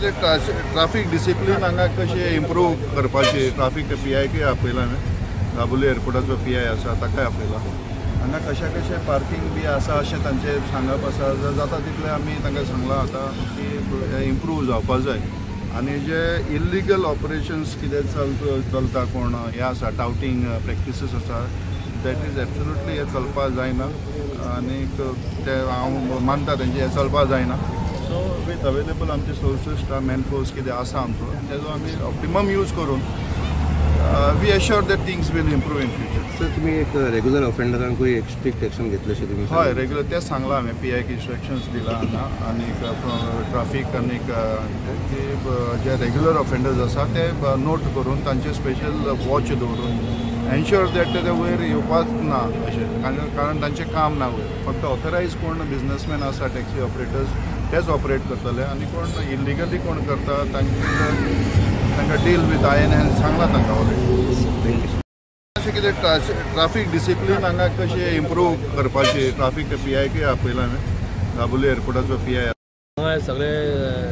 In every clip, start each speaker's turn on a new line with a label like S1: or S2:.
S1: कितें traffic discipline हांगा कशें इम्प्रूव करपाची ट्राफीक PI आपयला न्ही दाबोळी एअरपोर्टाचो PI आसा ताकाय आपयला हांगा कशें पार्किंग बी आसा अशें तांचें सांगप आसा जाता तितलें आमी तांकां सांगलां आतां की इम्प्रूव जावपा जाय आनी जे इल्लिगल ऑपरेशन्स कितें चलता कोण हें आसा टावटींग प्रॅक्टिसीस आसा दॅट इज एब्सोल्युटली हें चलपा जायना आनीक ते हांव मानता तेंचे हें चलपा जायना सो वीथ अवेलेबल आमचे सोर्सीस मॅनफोर्स कितें आसा आमचो तेजो आमी ऑप्टिमम यूज करून we assure that things will improve in future.
S2: Sir तुमी एक रेग्युलर ऑफेंडरांकूय एक स्ट्रिक्ट एक्शन घेतले अशें तुमी?
S1: हय रेग्युलर तेच सांगलां हांवें PI इन्स्ट्रक्शन्स दिला हांगा आनीक ट्राफीक आनीक जे रेग्युलर ऑफेंडर्स आसा ते नोट करून तांचे स्पेशल वॉच दवरून एन्श्योर दॅट ते वयर येवपाच ना अशें कारण तांचें काम ना वयर फक्त ऑथरायज कोण बिजनसमॅन आसा टॅक्सी ऑपरेटर्स तेच ऑपरेट करतले आनी कोण इलिगली कोण करता तांकां डील वीथ IN सांगलां तांकां ऑलरेडी. अशें कितें ट्राफीक डिसिप्लीन हांगा कशें इम्प्रूव करपाची ट्राफीक PI आपयला न्ही दाबोळी एअरपोर्टाचो PI
S3: हांगा सगळे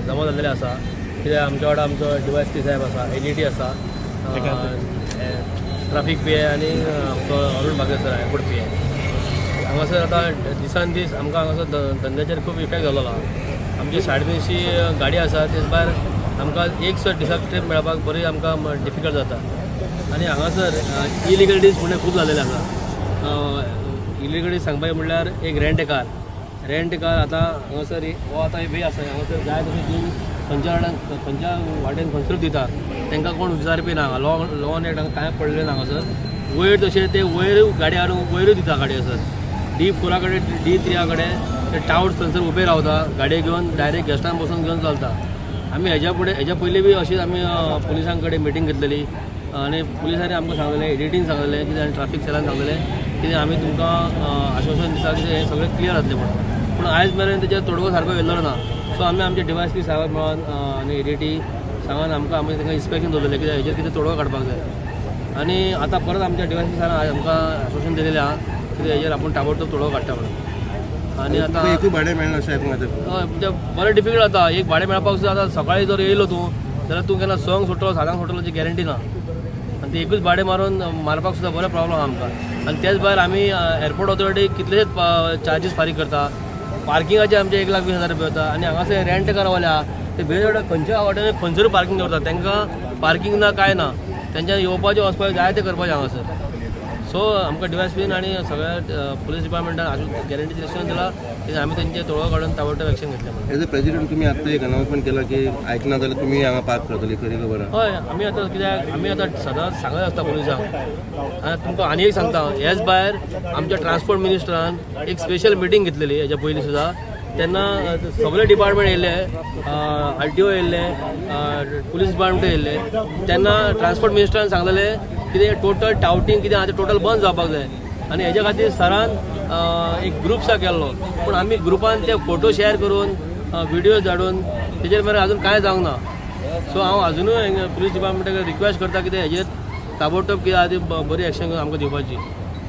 S3: जमा जाल्लेले आसा कित्याक आमच्या वांगडा आमचो DYSP साहेब आसा ADT आसा ट्राफीक PI आनी आमचो Arun Bagre sir airport PI हांगासर आतां दिसान दीस आमकां हांगासर धंद्याचेर खूब इफेक्ट जाल्लो आहा. आमची 350 गाडी आसा तेच भायर आमकां एक सर दिसाक ट्रीप मेळपाक बरी आमकां डिफिकल्ट जाता आनी हांगासर इलिगलिटीज पुणे खूब जाल्लेले आसा. इलिगलिटीज सांगपाचें म्हणल्यार एक रेंट ए कार आतां हांगासर हो आतां वे आसा हांगासर जाय तशें घेवन खंयच्या वाटेन खंयसरूच दिता तांकां कोण विचारपी ना लॉन एक्ट हांगा कांय पडलें ना हांगासर वयर तशें ते वयर गाडी हाडून वयरूच दिता गाडी आसत D4 कडेन D3 कडेन ते टावर्स थंयसर उबे रावता गाडी घेवन डायरेक्ट गेस्टान बसून घेवन चलता. आमी हेज्या पयलीं बी अशीच आमी पुलिसां कडेन मिटींग घेतलेली आनी पुलिसांनी आमकां सांगलेलें एडिटीन सांगलेलें कितें आनी ट्राफीक सेलान सांगलेलें कितें आमी तुमकां आश्वासन दिता कितें हें सगळें क्लियर जातलें म्हणून पूण आयज मेरेन तेजेर तोडगो सारको येयल्लो ना. सो आमी आमचे DYSP साहेब मेळोन आनी ADT सांगून आमी तांकां इन्स्पेक्शन दवरलेलें कित्याक हेजेर कितें तोडगो काडपाक जाय आनी आतां परत आमच्या DYSP साहेबान आमकां आश्वासन दिलेलें आहा कितें हेजेर आपूण ताबडतोब तोडगो काडटा म्हणून. आनी आतां
S2: एकूय भाडें मेळना अशें
S3: हय म्हणजे बरें डिफिकल्ट जाता एक भाडें मेळपाक सुद्दां आतां सकाळीं जर येयलो तूं जाल्यार तूं केन्ना संक सुट्टलो सादांक सुट्टलो हाची गॅरंटी ना आनी ते एकूच भाडें मारपाक सुद्दां बरो प्रॉब्लम आहा आमकां. आनी तेच भायर आमी एअरपोर्ट ऑथॉरिटी कितलेशेच चार्जीस फारीक करता पार्किंगाचे आमचे 1,20,000 रुपया वता आनी हांगासर रेंट कारवाले आहा ते बेगीन खंयच्या वाटेन खंयसरूय पार्किंग दवरता तांकां पार्किंग ना काय ना तेंच्या येवपाचें वचपाचें जाय तें करपाचें हांगासर. सो आमकां DYSPन आनी सगळ्या पुलीस डिपार्टमेंटान गॅरंटी एक्शन दिला की आमी तेंचे तोडगो काडून ताबडतोब एक्शन घेतलें म्हणून.
S2: एज अ प्रेसिडेंट तुमी आतां एक अनाउन्समेंट केला की आयकना जाल्यार तुमी हांगा पार्क करतली खरी खबर?
S3: हय आमी आतां कित्याक आमी आतां सदांच सांगत आसता पुलिसांक आनी तुमकां आनी एक सांगता हेच भायर आमच्या ट्रान्सपोर्ट मिनिस्टरान एक स्पेशल मिटींग घेतलेली हेच्या पयलीं सुद्दां तेन्ना सगळे डिपार्टमेंट येयले RTO येयले पुलीस डिपार्टमेंट येयले तेन्ना ट्रान्सपोर्ट मिनिस्टरान सांगलेलें कितें टोटल टावटींग कितें आहा टोटल बंद जावपाक जाय आनी हेच्या खातीर सरान एक ग्रुप सा केल्लो पूण आमी ग्रुपान ते फोटो शेअर करून व्हिडियोज धाडून तेजेर मेरेन आजून कांय जावंक ना. सो हांव आजुनूय पुलीस डिपार्टमेंटाक रिक्वेस्ट करता कितें हेजेर ताबडतोब कितें आहा ती बरी एक्शन आमकां दिवपाची.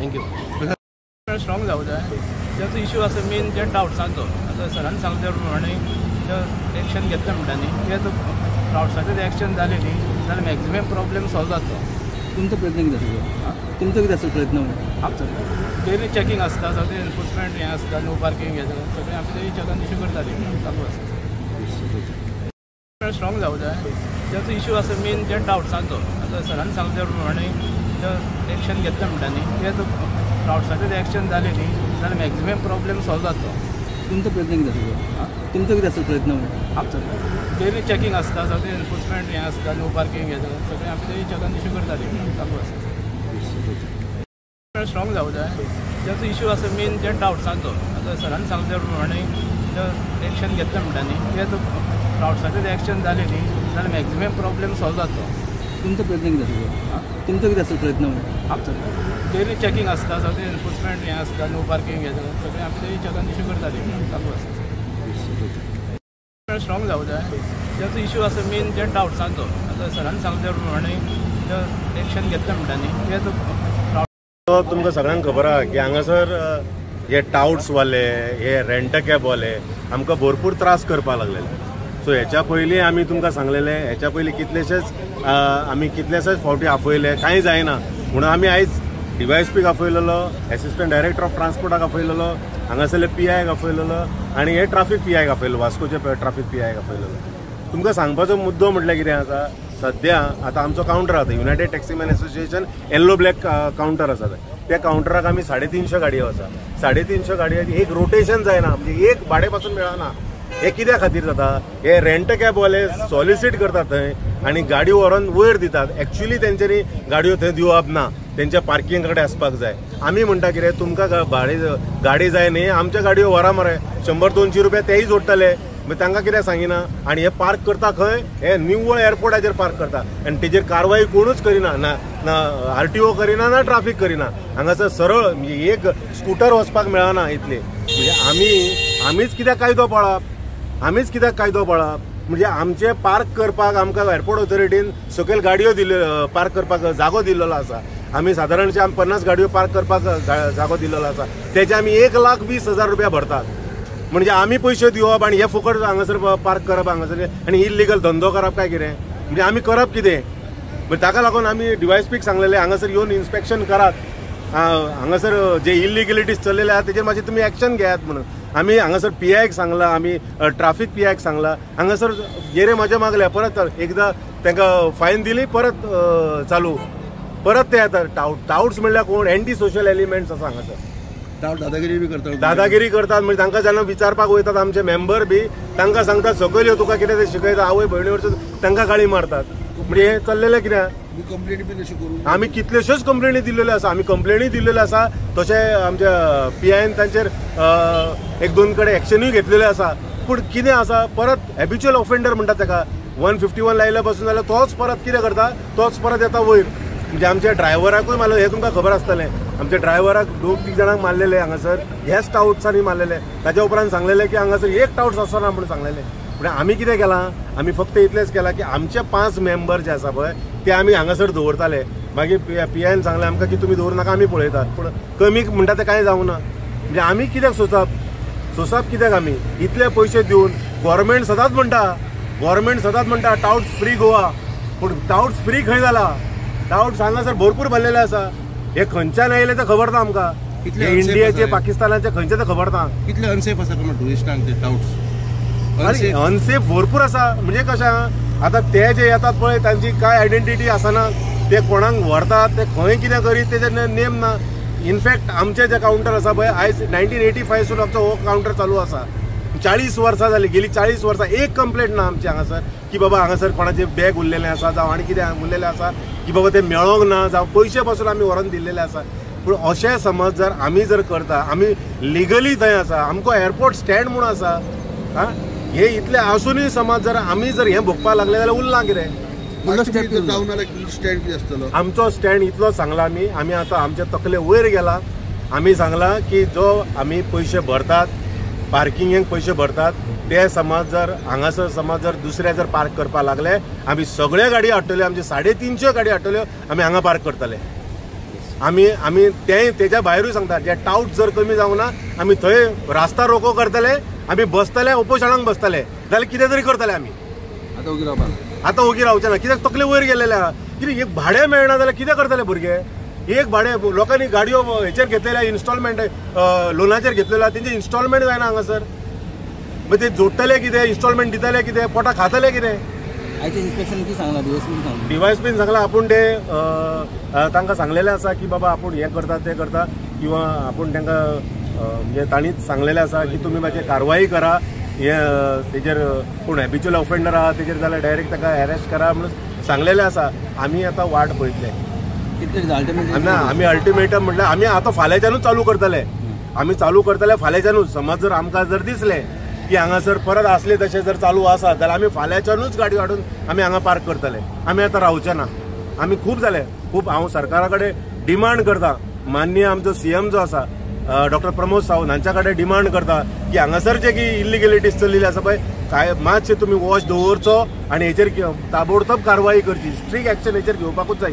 S3: थँक्यू.
S4: स्ट्रॉंग जावं जाय त्याचो इश्यू आसा मेन जे डावट्सांचो आतां सरान सांगले प्रमाणे एक्शन घेतलें म्हणटा न्ही ते डावट्साचें एक्शन जालें न्ही जाल्यार मॅक्झिमम प्रॉब्लेम सॉल्व जातलो.
S5: तुमचो प्रयत्न कितें आसलो? तुमचो कितें आसलो प्रयत्न?
S4: आमचो डेली चॅकींग आसता सगळें एनफोर्समेंट हें आसता नो पार्किंग हें सगळें आमी तें चॅकान इश्यू करताली चालू आसता. स्ट्रॉंग जावं जाय त्याचो इश्यू आसा मेन जे डावट्सांचो आतां सरान सांगले प्रमाणे एक्शन घेतलें म्हणटा न्ही ते डावट्साचें एक्शन जालें न्ही जाल्यार मॅक्झिमम प्रॉब्लेम सॉल्व जातलो.
S5: तुमचो प्रयत्न कितें आसलो? तुमचो कितें आसलो प्रयत्न?
S4: आमचो डेली चॅकींग आसता सगळें एनफोर्समेंट हें आसता नो पार्किंग हें सगळें आमी तें चॅकान इश्यू करताली चालू आसता. स्ट्रॉंग जावं जाय त्याचो इश्यू आसा मेन जे डावट्सांचो आतां सरान सांगले प्रमाणे एक्शन घेतलें म्हणटा न्ही ते डावट्साचें एक्शन जालें न्ही जाल्यार मॅक्झिमम प्रॉब्लेम सॉल्व जातलो.
S5: तुमचो प्रयत्न कितें आसलो? तुमचो कितें आसलो प्रयत्न?
S4: आमचो डेली चॅकींग आसता सगळें एनफोर्समेंट हें आसता नो पार्किंग हें सगळें आमी तें चॅकान इश्यू करताली चालू आसता. स्ट्रॉंग जावं जाय त्याचो इश्यू आसा मेन जे डावट्सांचो आतां सरान सांगले प्रमाणे एक्शन घेतलें म्हणटा न्ही ते
S6: तुमकां सगळ्यांक खबर आहा की हांगासर हे टाउट्स वाले हे रेंट कॅब वाले आमकां भरपूर त्रास करपाक लागलेले सो हेच्या पयलीं आमी तुमकां सांगलेले, हेच्या पयलीं कितलेशेच आमी कितलेशेच फावटी आपयले, कांय जायना म्हणून आमी आयज DYSPक आपयलेलो, असिस्टंट डायरेक्टर ऑफ ट्रान्सपोर्टाक आपयलेलो, हांगासरले PIक आपयलेलो आणि हे ट्राफीक PIक आपयलो, वास्कोचे ट्राफीक PIक आपयलेलो. तुमकां सांगपाचो मुद्दो म्हटल्यार कितें आसा, सध्या आतां आमचो कावंटर आसा United Taximen Association yellow black counter आसा त्या कावंटराक आमी 350 गाडयो आसा. 350 गाडयांची एक रोटेशन जायना, म्हणजे एक भाडे पासून मेळना. हे कित्या खातीर जाता, हे रेंट कॅबवाले सॉलिसीट करतात थंय आनी गाडयो व्हरून वयर दितात. एक्चुअली तेंच्यांनी गाडयो थंय दिवप ना, तेंच्या पार्किंग कडेन आसपाक जाय. आमी म्हणटा कितें, तुमकां गाडी जाय न्ही, आमच्या गाडयो व्हरा मरे, 100-200 रुपया तेय जोडटले. मागीर तांकां कितें सांगिना आनी हे पार्क करता खंय, हे निव्वळ एअरपोर्टाचेर पार्क करता आनी तेजेर कारवाई कोणूच करिना, ना RTO करिना ना ट्राफीक करिना. हांगासर सरळ म्हणजे एक स्कूटर वचपाक मेळना इतले. म्हणजे आमीच कित्याक कायदो पळप, आमीच कित्याक कायदो पळप. म्हणजे आमचे पार्क करपाक आमकां एअरपोर्ट ऑथॉरिटीन सकयल गाडयो दिल्ल्यो, पार्क करपाक जागो दिल्लो आसा. आमी सादारणशे 50 गाडयो पार्क करपाक जागो दिल्लो आसा, तेजे आमी 1,20,000 रुपया भरतात. म्हणजे आमी पयशे दिवप आनी हे फुकट हांगासर पार्क करप हांगासर आनी इल्लिगल धंदो करप काय कितें, म्हणजे आमी करप कितें. म्हणजे ताका लागून आमी DYSPक सांगलेले हांगासर येवन इन्स्पेक्शन करात, हांगासर जे इल्लिगलिटीज चल्लेले आहा तेजेर मातशें तुमी एक्शन घेयात म्हणून. आमी हांगासर PIक सांगला, आमी ट्राफीक PIक सांगला, हांगासर गेरे मजा मागल्या, परत एकदां तांकां फायन दिली, परत चालू, परत ते येतात. टाउट्स म्हणल्यार कोण, एंटी सोशल एलिमेंट्स आसा हांगासर.
S2: दादागिरी बी करतात,
S6: दादागिरी करतात. म्हणजे तांकां जेन्ना विचारपाक वयतात आमचे मेंबर बी, तांकां सांगतात सकयल यो, तुका कितें ते शिकयता, आवय भयणी वरसून तांकां गाळी मारतात. म्हणजे हे चल्लेलें कित्याक.
S2: कंप्लेंट बी तशी करून
S6: आमी कितल्योश्योच कंप्लेनी दिल्ल्यो आसा, आमी कंप्लेनी दिल्ल्यो आसा. तशें आमच्या PIन तांचेर 1-2 कडेन एक्शनूय घेतलेल्यो आसा. पूण कितें आसा, परत हॅबिच्युअल ऑफेंडर म्हणटात ताका, 151 लायल्या पासून जाल्यार तोच परत कितें करता, तोच परत येता वयर. म्हणजे आमच्या ड्रायव्हराकूय मारलें, हे तुमकां खबर आसतलें. आमच्या ड्रायव्हराक 2-3 जाणांक मारलेले हांगासर, ह्याच टाउट्सांनी मारलेले. ताच्या उपरांत सांगलेलें की हांगासर एक टाउट्स आसना म्हणून सांगलेलें. म्हणजे आमी कितें केलां, आमी फक्त इतलेंच केलां की आमचे 5 मेंबर जे आसा पळय ते आमी हांगासर दवरताले. मागीर PIन सांगलें आमकां की तुमी दवरूं नाका, आमी पळयतात. पूण कमी म्हणटा तें कांय जावना. म्हणजे आमी कित्याक सोंसप कित्याक आमी इतले पयशे दिवन. गव्हर्मेंट सदांच म्हणटा टाउट्स फ्री गोवा, पूण टाउट्स फ्री खंय जाला. टाउट्स हांगासर भरपूर भरलेले आसा. हे खंयच्यान येयले ते खबर ना आमकां, इंडियाचे पाकिस्तानाचे खंयचे ते खबर ना.
S2: कितले अनसेफ आसा टुरिस्टांक ते टाउट्स.
S6: अनसेफ भरपूर आसा. म्हणजे कशें आता ते जे येतात पळय तांची काय आयडेंटिटी आसना, ते कोणाक व्हरतात, ते खंय कितें करीत तेजे नेम ना. इनफॅक्ट आमचे जे कावंटर आसा पळय, आयज 1985 सून आमचो हो कावंटर चालू आसा. 40 वर्सां जाली, गेली 40 वर्सां एक कंप्लेंट ना आमची हांगासर की बाबा हांगासर कोणाचे बॅग उरलेलें आसा जावं आनी कितें उरलेलें आसा की बाबा ते मेळोंक ना, जावं पयशे पासून आमी व्हरून दिल्लेले आसा. पूण अशें समज जर आमी करता, आमी लिगली थंय आसा, आमको एअरपोर्ट स्टँड म्हणून आसा, हे इतले आसूनय समज जर आमी जर हें भोगपाक लागले जाल्यार उरलां कितें. आमचो स्टँड इतलो सांगला आमी आतां आमचे तकले वयर गेला. आमी सांगला की जो आमी पयशे भरतात, पार्किंगेक पयशे भरतात, ते समज जर हांगासर समज जर दुसरे जर पार्क करपाक लागले, आमी सगळे गाडी हाडटल्यो, आमचे 350 गाडी हाडटल्यो, आमी हांगा पार्क करतले. आमी तेच्या भायरूय सांगता, जे टाउट जर कमी जावं ना, आमी थंय रास्ता रोको करतले, आमी बसतले, उपोशणाक बसतले, जाल्यार कितें तरी करतले आमी. आतां ओगी रावचे ना, कित्याक तकले वयर गेलेले आहा. कितें एक भाडें मेळना जाल्यार कितें करतले भुरगे. एक भाडें लोकांनी गाडयो हेचेर घेतलेल्या इन्स्टॉलमेंट लोनाचेर घेतलेल्या, तेंचे इन्स्टॉलमेंट जायना हांगासर. मागीर ते जोडटले कितें, इन्स्टॉलमेंट दितले कितें, पोटां खातले कितें. DYSPन सांगला आपूण ते तांकां सांगलेलें आसा की बाबा आपूण हें करता तें करता, किंवा आपूण तांकां म्हणजे तांणीच सांगलेलें आसा की तुमी मातशें कारवाई करा. हे तेजेर कोण हॅबिच्युअल ऑफेंडर आहा तेजेर जाल्यार डायरेक्ट ताका अरेस्ट करा म्हणून सांगलेलें आसा. आमी आतां वाट पळयतले. ना, आमी अल्टिमेटम म्हटल्यार आमी आतां फाल्यांच्यानूच चालू करतले. आमी चालू करतले फाल्यांच्यानूच. समज जर आमकां जर दिसलें की हांगासर परत असले तशें जर चालू आसा जाल्यार आमी फाल्यांच्यानूच गाडी हाडून आमी हांगा पार्क करतले. आमी आतां रावचे ना. आमी खूब जाले, खूब. हांव सरकारा कडेन डिमांड करता, माननीय आमचो CM जो आसा डॉक्टर प्रमोद सावंत हांच्या कडेन डिमांड करता की हांगासर जे की इल्लिगलिटीज चल्लेली आसा पळय, काय मातशें तुमी वॉच दवरचो आनी हेचेर ताबडतोब कारवाई करची. स्ट्रीक एक्शन हेचेर घेवपाकूच जाय.